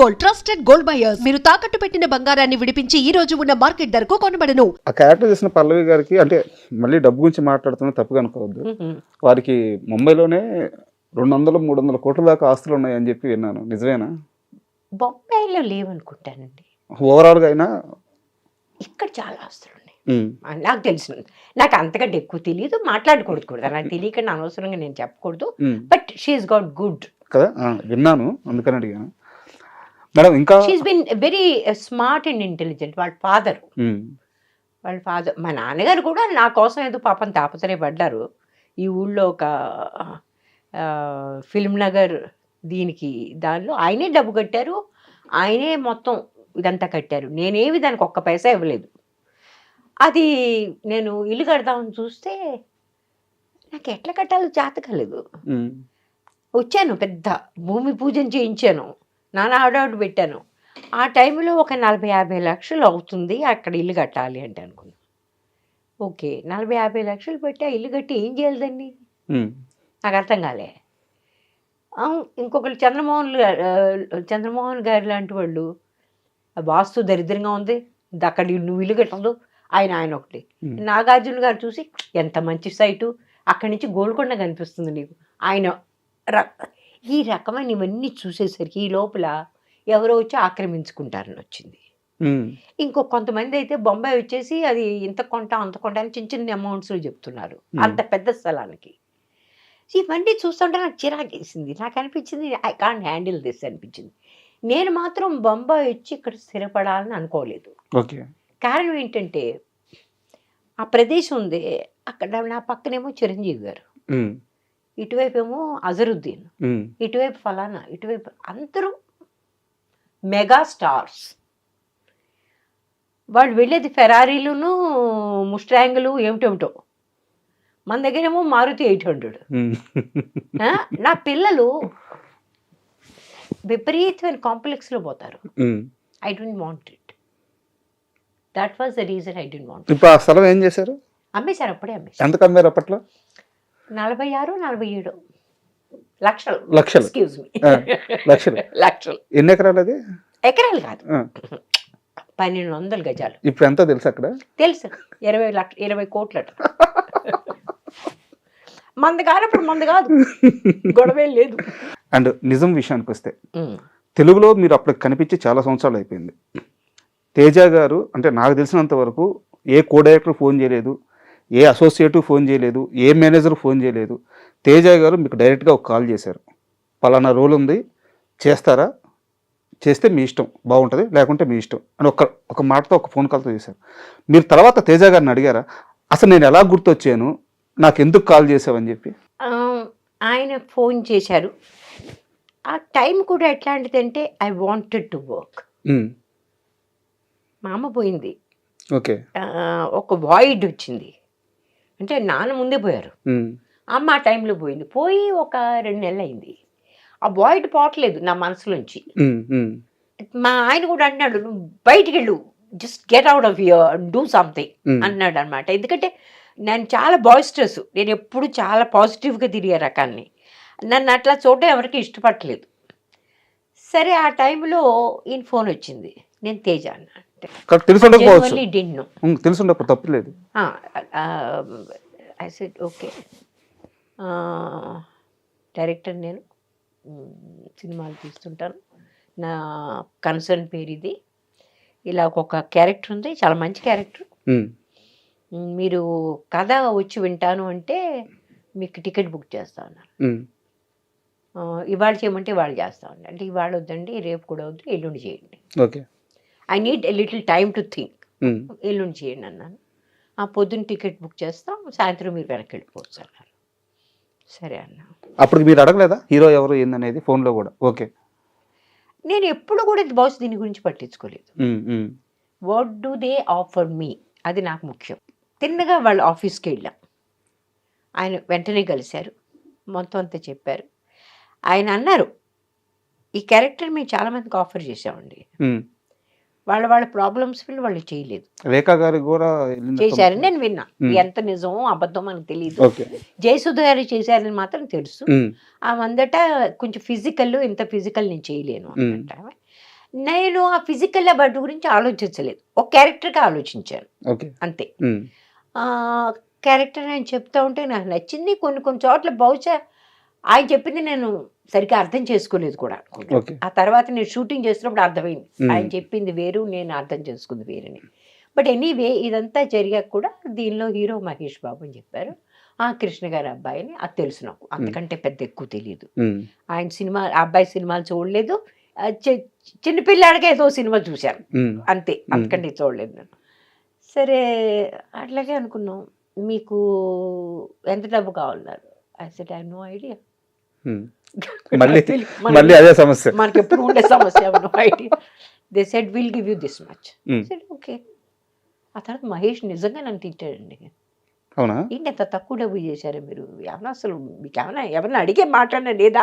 Gold, trusted gold buyers. మీరు తాకట్టు పెట్టిన బంగారాన్ని విడిపించి ఈ రోజు ఉన్న మార్కెట్ ధరకు కొనబడను. ఆ క్యారెక్టర్ చేసిన పల్లవి గారికి అంటే మళ్ళీ డబ్బు గురించి మాట్లాడుతున్నా తప్పుగా అనుకోవద్దు. వారికి ముంబైలోనే 200-300 కోట్ల దాకా ఆస్తులు ఉన్నాయని చెప్పి విన్నాను. నిజమేనా? బొంబాయిలో లేవనుకుంటానండి. ఓవరాల్గా అయినా ఇక్కడ చాలా ఆస్తులు ఉన్నాయి. నాకు తెలిసిన, నాకు అంతకంటే ఎక్కువ తెలియదు, మాట్లాడకూడదు కూడా. నాకు తెలియకుండా అనవసరంగా నేను చెప్పకూడదు. బట్ షీఈస్ గాట్ గుడ్ కదా, విన్నాను, అందుకని అడిగాను మేడం. ఇంకా she's been very smart and intelligent. వాళ్ళ ఫాదర్ మా నాన్నగారు కూడా నా కోసం ఏదో పాపం తాపత్రయపడ్డారు. ఈ ఊళ్ళో ఒక ఫిల్మ్ నగర్ దానిలో ఆయనే డబ్బు కట్టారు, ఆయనే మొత్తం ఇదంతా కట్టారు. నేనేమి దానికి ఒక్క పైసా ఇవ్వలేదు. అది నేను ఇల్లు కడదామని చూస్తే నాకు ఎట్లా కట్టాలో చేత కాలేదు. వచ్చాను, పెద్ద భూమి పూజన చేయించాను, నానా ఆడాడు పెట్టాను. ఆ టైంలో ఒక 40-50 లక్షలు అవుతుంది అక్కడ ఇల్లు కట్టాలి అంటే అనుకున్నాను. ఓకే, 40-50 లక్షలు పెట్టి ఆ ఇల్లు కట్టి ఏం చేయాలి దాన్ని? నాకు అర్థం కాలే. ఇంకొకరు చంద్రమోహన్ గారు లాంటి వాళ్ళు, వాస్తు దరిద్రంగా ఉంది, అక్కడ నువ్వు ఇల్లు కట్టదు, ఆయన ఒకటి. నాగార్జున గారు చూసి ఎంత మంచి సైటు, అక్కడి నుంచి గోల్కొండ కనిపిస్తుంది నీకు. ఆయన ఈ రకమైన ఇవన్నీ చూసేసరికి ఈ లోపల ఎవరో వచ్చి ఆక్రమించుకుంటారని వచ్చింది. కొంతమంది అయితే బొంబాయి వచ్చేసి అది ఇంత కొంట అంత కొంట అని చిన్న చిన్న అమౌంట్స్లో చెప్తున్నారు అంత పెద్ద స్థలానికి. ఇవన్నీ చూస్తుంటే నాకు చిరాకేసింది. నాకు అనిపించింది ఐ కాంట్ హ్యాండిల్ దిస్ అనిపించింది. నేను మాత్రం బొంబాయి వచ్చి ఇక్కడ స్థిరపడాలని అనుకోలేదు. కారణం ఏంటంటే ఆ ప్రదేశం ఉంది, అక్కడ నా పక్కనేమో చిరంజీవి గారు, ఇటువైపు ఏమో అజరుద్దీన్, ఇటువైపు ఫలానా, ఇటువైపు అందరూ మెగా స్టార్స్. వాళ్ళు వెళ్ళేది ఫెరారీలును ముస్టాంగులు ఏమిటేమిటో, మన దగ్గరేమో మారుతి 800. నా పిల్లలు విపరీతమైన కాంప్లెక్స్లో పోతారు. I don't want it. That was the reason I don't want. ఇప్పుడు ఆ స్థలం ఏం చేశారు? అమ్మేశారు. అప్పుడే అమ్మేశారు. ఎంత కమ్మారు అప్పట్లో? 46-47 లక్షలు. ఎక్స్క్యూజ్ మీ, లక్షలు. ఎన్ని ఎకరాలు అది? ఎకరాలు కాదు, 1200 గజాలు. ఇప్పుడు ఎంత తెలుసు అక్కడ? తెలుసు, 20 కోట్లట. మంది కానప్పుడు మంది కాదు, గొడవే లేదు. అండ్ నిజం విషయానికి వస్తే తెలుగులో మీరు అప్పుడు కనిపించి చాలా సంవత్సరాలు అయిపోయింది. తేజ గారు అంటే నాకు తెలిసినంత వరకు ఏ కో డైరెక్టర్ ఫోన్ చేయలేదు, ఏ అసోసియేటివ్ ఫోన్ చేయలేదు, ఏ మేనేజర్ ఫోన్ చేయలేదు. తేజ గారు మీకు డైరెక్ట్గా ఒక కాల్ చేశారు, పలానా రోల్ ఉంది చేస్తారా, చేస్తే మీ ఇష్టం, బాగుంటుంది, లేకుంటే మీ ఇష్టం అని ఒక మాటతో ఒక ఫోన్ కాల్తో చేశారు. మీరు తర్వాత తేజ గారిని అడిగారా అసలు నేను ఎలా గుర్తొచ్చాను, నాకు ఎందుకు కాల్ చేసావని చెప్పి? ఆయన ఫోన్ చేశారు. ఆ టైం కూడా ఎట్లాంటిదంటే ఐ వాంటెడ్ టు వర్క్. మా అమ్మ పోయింది, ఓకే, ఒక వాయిడ్ వచ్చింది. అంటే నాన్న ముందే పోయారు, అమ్మ ఆ టైంలో పోయింది. పోయి ఒక 2 నెలలు అయింది. ఆ వాయిడ్ పోవట్లేదు నా మనసులోంచి. మా ఆయన కూడా అన్నాడు, నువ్వు బయటికి వెళ్ళు, just get out of here, do something అన్నాడు అనమాట. ఎందుకంటే నేను చాలా బాయిస్టర్స్, నేను ఎప్పుడు చాలా పాజిటివ్గా తిరిగే రకాన్ని. నన్ను అట్లా చూడడం ఎవరికి ఇష్టపడలేదు. సరే ఆ టైంలో ఈయన ఫోన్ వచ్చింది, నేను తేజ అన్న. తెలుసుండకపోతే తప్పలేదు. ఐ సెడ్ ఓకే, డైరెక్టర్ నేను, సినిమాలు తీస్తుంటాను, నా కన్సర్న్ పేరు ఇది, ఇలా ఒక క్యారెక్టర్ ఉంది, చాలా మంచి క్యారెక్టర్, మీరు కథ వచ్చి వింటాను అంటే మీకు టికెట్ బుక్ చేస్తా ఉన్నారు. ఇవాళ చేయమంటే ఇవాళ చేస్తా ఉన్నారు. అంటే ఇవాళ వద్దండి, రేపు కూడా వద్దు, ఎల్లుండి చేయండి. Okay, I need a little time to think. ఎల్లుండి చేయండి అన్నాను. ఆ పొద్దున్న టికెట్ బుక్ చేస్తాం, సాయంత్రం మీరు వెనక్కి వెళ్ళిపోవచ్చు అన్నారు. సరే అన్నా. అప్పుడు మీరు అడగలేదా హీరో ఎవరు ఏందనేది ఫోన్లో కూడా? ఓకే, నేను ఎప్పుడు కూడా బహుశా దీని గురించి పట్టించుకోలేదు. వాట్ డూ దే ఆఫర్ మీ, అది నాకు ముఖ్యం. తిన్నగా వాళ్ళ ఆఫీస్కి వెళ్ళాం. ఆయన వెంటనే కలిశారు, మొత్తం అంతా చెప్పారు. ఆయన అన్నారు, ఈ క్యారెక్టర్ మేము చాలామందికి ఆఫర్ చేసామండి, వాళ్ళ ప్రాబ్లమ్స్ వాళ్ళు చేయలేదు. రేఖా గారు కూడా చేశారని నేను విన్నా. ఎంత నిజమో అబద్ధం మనకు తెలియదు. జయసుధ గారు చేశారని మాత్రం తెలుసు. ఆ మందట కొంచెం ఫిజికల్, ఇంత ఫిజికల్ నేను చేయలేను అన్నట్టు. నేను ఆ ఫిజికల్ అవార్డు గురించి ఆలోచించలేదు, ఒక క్యారెక్టర్గా ఆలోచించాను ఓకే. అంతే. క్యారెక్టర్ ఆయన చెప్తా ఉంటే నాకు నచ్చింది. కొన్ని కొన్ని చోట్ల బహుశా ఆయన చెప్పింది నేను సరిగ్గా అర్థం చేసుకోలేదు కూడా అనుకుంటా. ఓకే. ఆ తర్వాత నేను షూటింగ్ చేస్తున్నప్పుడు అర్థమైంది మ్మ్. ఆయన చెప్పింది వేరు, నేను అర్థం చేసుకుంది వేరని. బట్ ఎనీవే ఇదంతా జరిగాక కూడా దీనిలో హీరో మహేష్ బాబు అని చెప్పారు. ఆ కృష్ణ గారి అబ్బాయిని, అది తెలుసు నాకు, అంతకంటే పెద్ద ఎక్కువ తెలియదు. ఆయన సినిమా, ఆ అబ్బాయి సినిమాలు చూడలేదు. చిన్నపిల్లాడిగా ఏదో సినిమా చూశాను అంతే, అంతకంటే చూడలేదు నేను. సరే అట్లాగే అనుకున్నాం. మీకు ఎంత డబ్బు కావాలన్నారు? I said I have no idea. మళ్ళీ అదే సమస్య, మనకి ఎప్పుడు ఉండే సమస్య, no idea. They said will give you this much. Said okay. ఆ తర్వాత మహేష్ నిజంగా నన్ను తిట్టాడండి. అవునా? ఏంటి అంత తక్కువ డబ్బు చేశారు మీరు, ఏమన్నా అసలు మీకు ఏమన్నా ఎవరన్నా అడిగే మాట్లాడినా లేదా?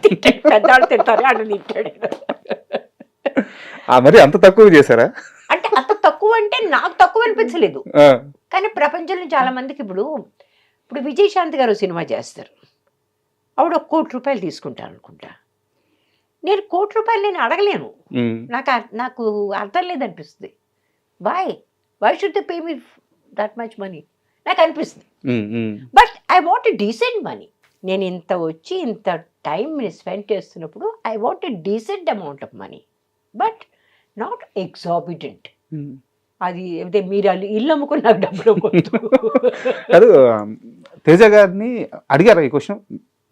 తిట్టాడు, పెద్దవాళ్ళు తింటారు అని తిట్టాడు. మరి అంత తక్కువ చేశారా? అంటే అంత తక్కువ అంటే నాకు తక్కువ అనిపించలేదు, కానీ ప్రపంచంలో చాలా మందికి ఇప్పుడు విజయశాంతి గారు సినిమా చేస్తారు, ఆవిడ 1 కోటి రూపాయలు తీసుకుంటారు అనుకుంటా. నేను 1 కోటి రూపాయలు నేను అడగలేను, నాకు అర్థం లేదనిపిస్తుంది. Why should they pay me that much money నాకు అనిపిస్తుంది. But I want a decent money. నేను ఇంత వచ్చి ఇంత టైం స్పెండ్ చేస్తున్నప్పుడు I want a decent amount of money, but not exorbitant. అది అదే మీరు ఇల్లు అమ్ముకుని నాకు డబ్బులు కాదు. తేజ గారిని అడిగారా ఈ క్వశ్చన్?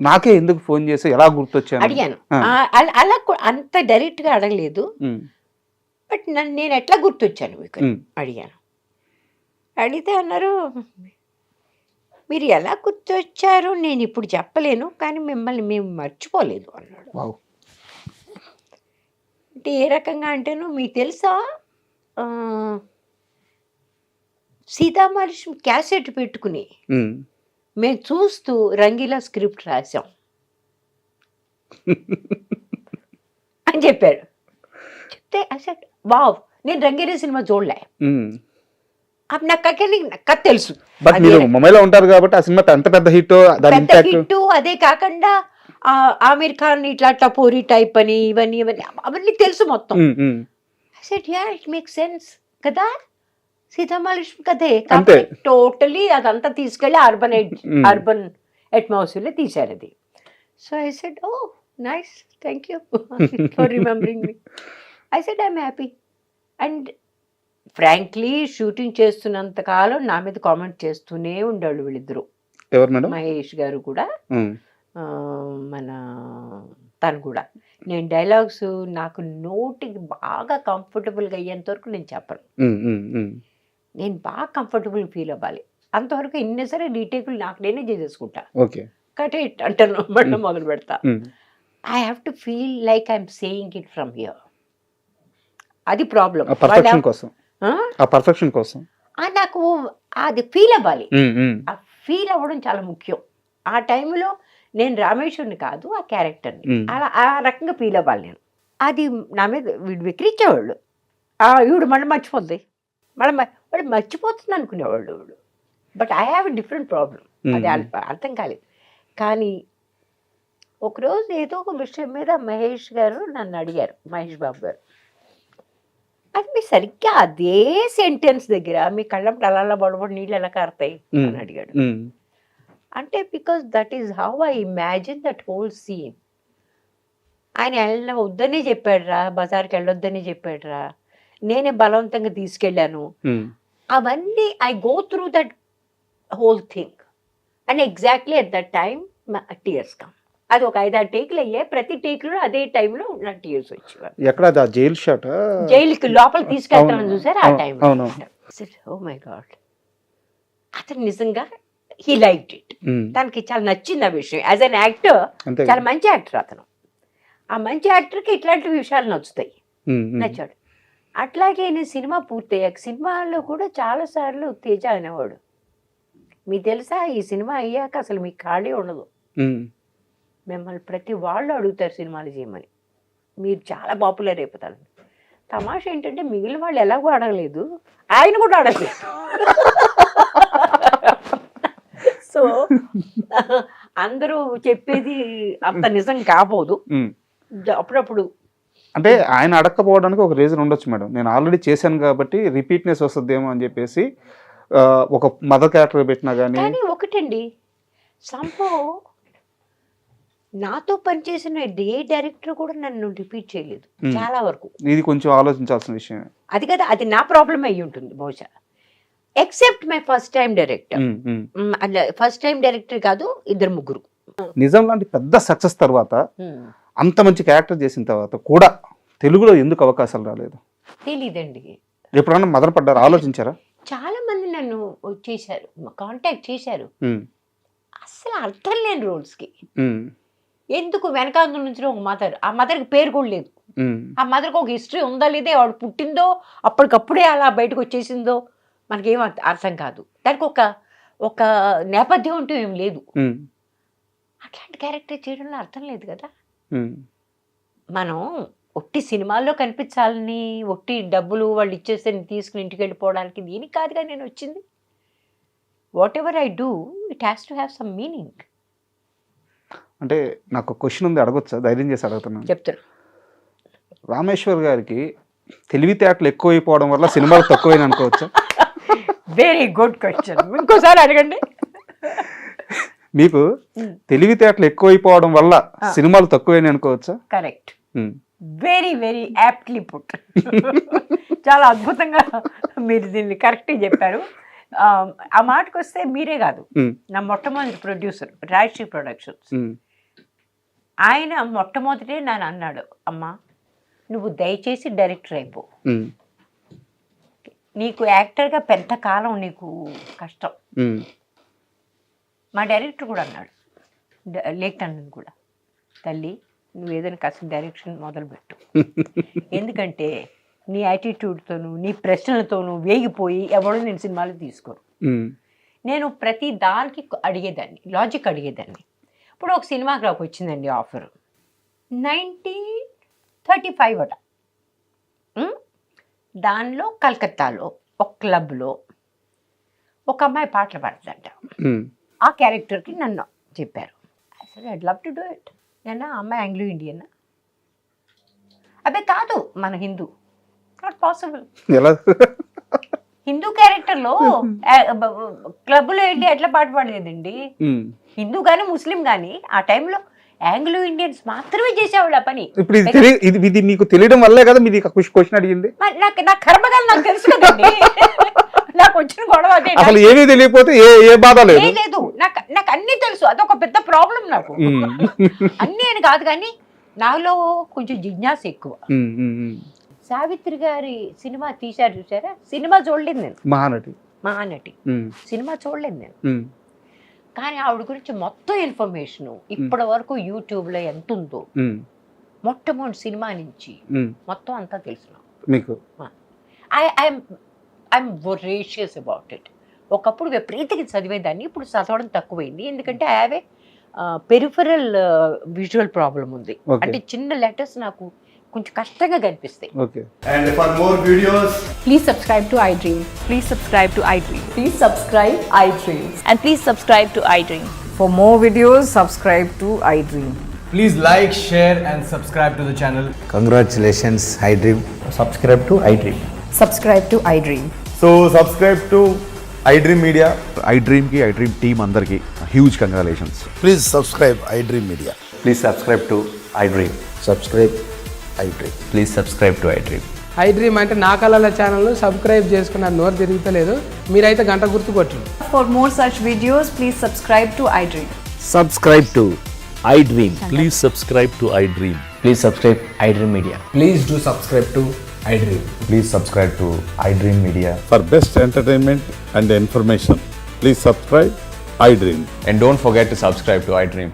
నాకే ఎందుకు ఫోన్ చేసి ఎలా గుర్తొచ్చాను అడిగాను. అలా అంత డైరెక్ట్ గా అడగలేదు, బట్ నేను ఎట్లా గుర్తొచ్చాను మీకు అడిగాను. అడిగితే అన్నారు, మీరు ఎలా గుర్తొచ్చారు నేను ఇప్పుడు చెప్పలేను, కానీ మిమ్మల్ని మేము మర్చిపోలేదు అన్నాడు. అంటే ఏ రకంగా అంటేను, మీకు తెలుసా సీతామహాలక్ష్మి క్యాసెట్ పెట్టుకుని మేము చూస్తూ రంగీలా స్క్రిప్ట్ రాసాం అని చెప్పాడు. చెప్తే అసలు వావ్, నేను రంగీలా సినిమా చూడలే, అప్పుడు నాకు కథ తెలుసు. బట్ మీరు ముంబైలో ఉంటారు కాబట్టి ఆ సినిమా ఎంత పెద్ద హిట్, అదే కాకుండా ఆమీర్ ఖాన్ ఇట్లా టపోరీ టైప్ అని ఇవన్నీ అవన్నీ తెలుసు మొత్తం. ఇట్ మేక్ సెన్స్ కదా, సీతామహాలక్ష్మి కదే టోటలీ అదంతా తీసుకెళ్ళి అర్బన్ అట్మాస్ఫియర్లో తీశారు అది. So I said oh nice, thank you for remembering me. I said I'm happy. And frankly shooting చేస్తున్నంత కాలం నా మీద కామెంట్ చేస్తూనే ఉండేవాళ్ళు వీళ్ళిద్దరూ. మహేష్ గారు కూడా, మన తను కూడా. నేను డైలాగ్స్ నాకు నోటికి బాగా కంఫర్టబుల్గా అయ్యేంత వరకు నేను చెప్పను. నేను బాగా కంఫర్టబుల్ ఫీల్ అవ్వాలి, అంతవరకు ఎన్నిసరే రీటేకులు నాకు నేనే చేసేసుకుంటా. కటే అంటాను, మళ్ళీ మొదలు పెడతా. I have to feel like I'm saying it from here. అది ప్రాబ్లం. నాకు అది ఫీల్ అవ్వాలి, ఆ ఫీల్ అవ్వడం చాలా ముఖ్యం. ఆ టైంలో నేను రామేశ్వరుని కాదు, ఆ క్యారెక్టర్ని అలా ఆ రకంగా ఫీల్ అవ్వాలి నేను. అది నా మీద వీడు విక్రించేవాళ్ళు, ఈవిడు మళ్ళీ మర్చిపోద్ది, వాడు మర్చిపోతుంది అనుకునేవాళ్ళు వీడు. But I have a different problem, అది అర్థం కాలేదు. కానీ ఒకరోజు ఏదో ఒక విషయం మీద మహేష్ గారు నన్ను అడిగారు, మహేష్ బాబు గారు, అది మీ సరిగ్గా అదే సెంటెన్స్ దగ్గర మీ కళ్ళప్పుడు అలా బడబడి నీళ్ళు ఎలా కారుతాయి అని అడిగాడు. అంటే because that is how I imagine that whole scene. ఆయన వద్దనే చెప్పాడురా, బజార్కి వెళ్ళొద్దని చెప్పాడురా, నేనే బలవంతంగా తీసుకెళ్ళాను. అవన్నీ I go through that whole thing and exactly at that time tears come. అది ఒక 5-6 టేకులు అయ్యాయి, ప్రతి టేకులో అదే టైంలో నాకు టీయర్స్ వచ్చేవారు. ఎక్కడ జైలు షాట్, జైలుకి లోపలికి తీసుకెళ్తామని చూసారు ఆ టైంలో. ఓ మై గాడ్, అతను నిజంగా హీ లైక్డ్ ఇట్, తనకి చాలా నచ్చింది ఆ విషయం. యాజ్ అన్ యాక్టర్ చాలా మంచి యాక్టర్ అతను. ఆ మంచి యాక్టర్కి ఇట్లాంటి విషయాలు నచ్చుతాయి, నచ్చాడు. అట్లాగే నేను సినిమా పూర్తయ్యాక సినిమాల్లో కూడా చాలాసార్లు తేజ అనేవాడు, మీకు తెలుసా ఈ సినిమా అయ్యాక అసలు మీకు ఖాళీ ఉండదు, మిమ్మల్ని ప్రతి వాళ్ళు అడుగుతారు సినిమాలు చేయమని, మీరు చాలా పాపులర్ అయిపోతారు. తమాషా ఏంటంటే మిగిలిన వాళ్ళు ఎలాగో అడగలేదు, ఆయన కూడా అడగలేదు. సో అందరూ చెప్పేది అంత నిజం కాపోదు. అప్పుడప్పుడు అంటే ఆయన అడగకపోవడానికి ఒక రీజన్ ఉండొచ్చు మేడం. నేను ఆల్రెడీ చేశాను కాబట్టి రిపీట్నెస్ వస్తుందేమో అని చెప్పేసి ఒక మదర్ క్యారెక్టర్ పెట్టినా కానీ. కానీ ఒకటండి, సంభవ్ నాతో పనిచేసిన ఏ డైరెక్టర్ కూడా నన్ను రిపీట్ చేయలేదు చాలా వరకు. ఇది కొంచెం ఆలోచించాల్సిన విషయం. అది కదా, అది నా ప్రాబ్లం అయ్యి ఉంటుంది బహుశా. Except my first time director. First time director కాదు, 2-3. నిజం లాంటి పెద్ద సక్సెస్ తర్వాత అంత మంచి క్యారెక్టర్ చేసిన తర్వాత కూడా తెలుగులో ఎందుకు అవకాశాలు రాలేదు? తెలీదండి. ఎప్పుడన్నా మదన పడ్డారు, ఆలోచించారా? చాలా మంది నన్ను చేశారు, కాంటాక్ట్ చేశారు, అసలు అర్థం లేని రోల్స్కి. ఎందుకు వెనకాల నుంచి ఒక మదర్, ఆ మదర్కి పేరు కూడా లేదు, ఆ మదర్కి ఒక హిస్టరీ ఉందా లేదా, వాడు పుట్టిందో అప్పటికప్పుడే అలా బయటకు వచ్చేసిందో మనకేం అర్థం కాదు. దానికి ఒక నేపథ్యం అంటూ ఏం లేదు. అట్లాంటి క్యారెక్టర్ చేయడంలో అర్థం లేదు కదా. మనం ఒట్టి సినిమాల్లో కనిపించాలని, ఒట్టి డబ్బులు వాళ్ళు ఇచ్చేస్తే తీసుకుని ఇంటికి వెళ్ళిపోవడానికి దీనికి కాదుగా నేను వచ్చింది. What ever I do, it has to have some meaning. అంటే నాకు క్వశ్చన్ ఉంది, అడగొచ్చా? ధైర్యం చేసి అడుగుతున్నాను. చెప్తాను. రామేశ్వర్ గారికి తెలివితేటలు ఎక్కువైపోవడం వల్ల సినిమాలు తక్కువైన అనుకోవచ్చా? వెరీ గుడ్ క్వశ్చన్, ఇంకోసారి అడగండి. మీకు తెలివితేటలు ఎక్కువైపోవడం వల్ల సినిమాలు తక్కువైన అనుకోవచ్చా? Correct, very very aptly put. చాలా అద్భుతంగా మీరు దీన్ని కరెక్ట్గా చెప్పారు. ఆ మాటకు వస్తే మీరే కాదు, నా మొట్టమొదటి ప్రొడ్యూసర్ రాజశ్రీ ప్రొడక్షన్స్, ఆయన మొట్టమొదటే నన్ను అన్నాడు, అమ్మా నువ్వు దయచేసి డైరెక్టర్ అయిపో, నీకు యాక్టర్గా పెద్ద కాలం నీకు కష్టం. మా డైరెక్టర్ కూడా అన్నాడు, లేఖనని కూడా, తల్లి నువ్వు ఏదైనా కాస్త డైరెక్షన్ మొదలుపెట్టు, ఎందుకంటే నీ యాటిట్యూడ్తోనూ నీ ప్రశ్నలతోనూ వేగిపోయి ఎవడో నేను సినిమాలు తీసుకోను. నేను ప్రతి దానికి అడిగేదాన్ని, లాజిక్ అడిగేదాన్ని. ఇప్పుడు ఒక సినిమాకి నాకు వచ్చిందండి ఆఫర్, 1935 అట. దానిలో కలకత్తాలో ఒక క్లబ్లో ఒక అమ్మాయి పాటలు పాడుతుందంట. ఆ క్యారెక్టర్కి నన్ను చెప్పారు. అసలు I'd love to do it. నేను అమ్మాయి ఆంగ్లో ఇండియన్, అదే కాదు మన హిందూ, నాట్ పాసిబుల్. హిందూ క్యారెక్టర్లో క్లబ్లో వెళ్ళి ఎట్లా పాట పాడలేదండి. హిందూ కానీ ముస్లిం కానీ ఆ టైంలో ఆంగ్లో ఇండియన్స్ మాత్రమే చేసేవాళ్ళు ఆ పని. ఇప్పుడు ఇది మీకు తెలియడం వల్లే కదా మీరు క్వశ్చన్ అడిగింది. నా కర్మగాలు నాకు తెలుసు కదండి. నాకు వచ్చిన గొడవ అసలు ఏమీ తెలియకపోతే ఏ బాధ లేదు. నాకు అన్ని తెలుసు, అదొక పెద్ద ప్రాబ్లం నాకు. అన్ని అని కాదు కానీ నాలో కొంచెం జిజ్ఞాస ఎక్కువ. సావిత్రి గారి సినిమా తీశారు చూసారా, సినిమా చూడలేదు నేను. మహానటి సినిమా చూడలేదు నేను, కానీ ఆవిడ గురించి మొత్తం ఇన్ఫర్మేషన్ ఇప్పటి వరకు యూట్యూబ్లో ఎంత ఉందో, మొట్టమొదటి సినిమా నుంచి మొత్తం అంతా తెలుసు మీకు. I'm voracious about it. ఒకప్పుడు విపరీతంగా చదివేదాన్ని, ఇప్పుడు చదవడం తక్కువైంది. ఎందుకంటే I have a peripheral visual problem ఉంది. అంటే చిన్న లెటర్స్ నాకు కొంచెం కష్టంగా కనిపిస్తాయి. And for more videos, please subscribe to iDream. Please subscribe to iDream. Please subscribe iDream. And please subscribe to iDream. For more videos, subscribe to iDream. please like, share and subscribe to the channel. Congratulations, iDream. Subscribe to iDream. Subscribe to iDream. So subscribe to iDream Media. iDream team andarki huge congratulations. Please subscribe iDream Media. Please subscribe to iDream. Subscribe iDream. Please subscribe to iDream. iDream అంటే నా కళల ఛానల్ను subscribe చేసుకున్న నోరు తిరుగుతలేదు, మీరైతే గంట గుర్తు కొట్టండి. For more such videos, please subscribe to iDream. Subscribe to iDream. Please subscribe to iDream. Please subscribe iDream Media. Please do subscribe to iDream. Please subscribe to iDream Media. For best entertainment and information, please subscribe iDream. And don't forget to subscribe to iDream.